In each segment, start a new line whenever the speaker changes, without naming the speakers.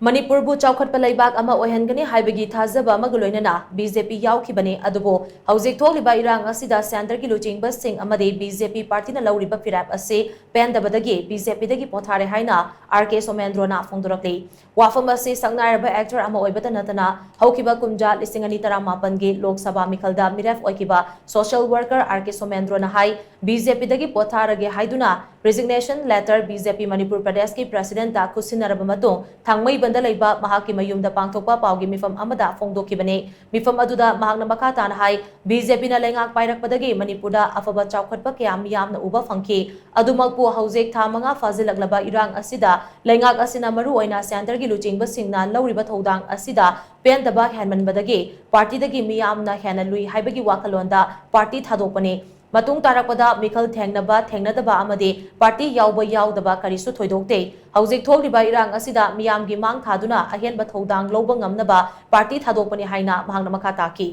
Manipurbu chaokhatpa leibak ama oihangani haibagi thajaba amaga loinana Bjp yaokhibani adubu houjik thokliba irang asida center ki luchingba shing amadi Bjp party na louriba phirep ase pendabadagi Bjp Dagi pothare haina RK Somendro na phongdorakli wafam ase sangnaraba actor ama oibata natana haukiba kumja lising ani tara mapan gi lok sabha mikhalda miref oikiba social worker RK Somendro na hai Bjp Dagi pothare ge haiduna resignation letter Bjp Manipur Pradesh ki president da kusinaraba matung thangmai banda leiba mahaki mayumda pangthokpa paugi mifam amada phongdokhibani mifam aduda mahakna makha tana hai Bjp na lengak pairakpadagi Manipurda afaba chaokhatpa kya miyamna uba phangki adumakpu houjik tha manga fazilaklaba irang asida lengak asina maru oina center gi luchingba singna louriba thodang asida pendaba henmanbadagi party dagi miyamna hena lui haibagi wakalonda party thadokpani matung tarakpada mikhal thengnaba thengnadaba amadi party yauba yaudaba karisu thoidokte houjik thokliba irang asida miyamgi mang thaduna ahenba thodang loba ngamnaba party thadokpani haina mahangna makha taki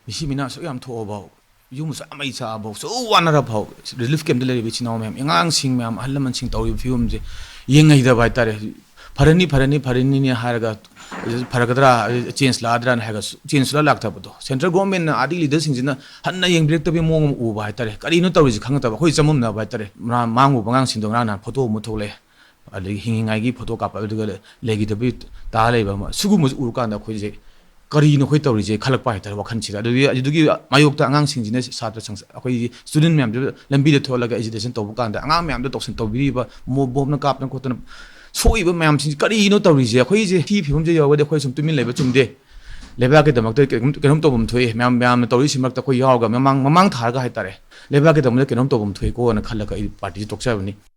misi mina so yam thoba yum sa amai sa bo so wanara phau relief camp dele bi chinaw mem engang sing mem ahlaman sing tawi fium je yengai da bai tare farani ni haraga फरकदरा change लाद्रा हैगा change ला लाक्ता बदो central government आदि leader सिंजना हन्ना येंब्रेक तबे मोंग उबा हाइतारे करिनो तौरिज खंगतबा खोइ चमुम ना बाइतारे मांगु बंगांग सिंदो ना फोटो मुथोले अदि हिंगिंगाइगी फोटो कापा दुग लेगी तबे ता लेबा सुगु मु उरकांदा खोइजे करिनो खोइ तौरिजे खलकपा हाइतारे वखन सिदा दुगी मायोक्ता अंगांग सिंजिने सात्र संस अखोइ स्टूडेंट मैम लंबी दे थोलगा एजुकेशन तौबु कांदा अंगांग मैम दो तोक्सन तौबिबा मो बोमना कापना खोतना सोइबा मैम सिंज करिनो तौरिजे खोइजे टी फिमजे यावदे खोइ सुम तुमिन लेबा चुमदे लेबा के दमक केनम तोबम थोइ मैम मैम तौरि सिमरक खोइ यावगा ममांग थारगा हाइतारे लेबा के दमले केनम तोबम थोइ को न खलका पार्टी तोक्साबनी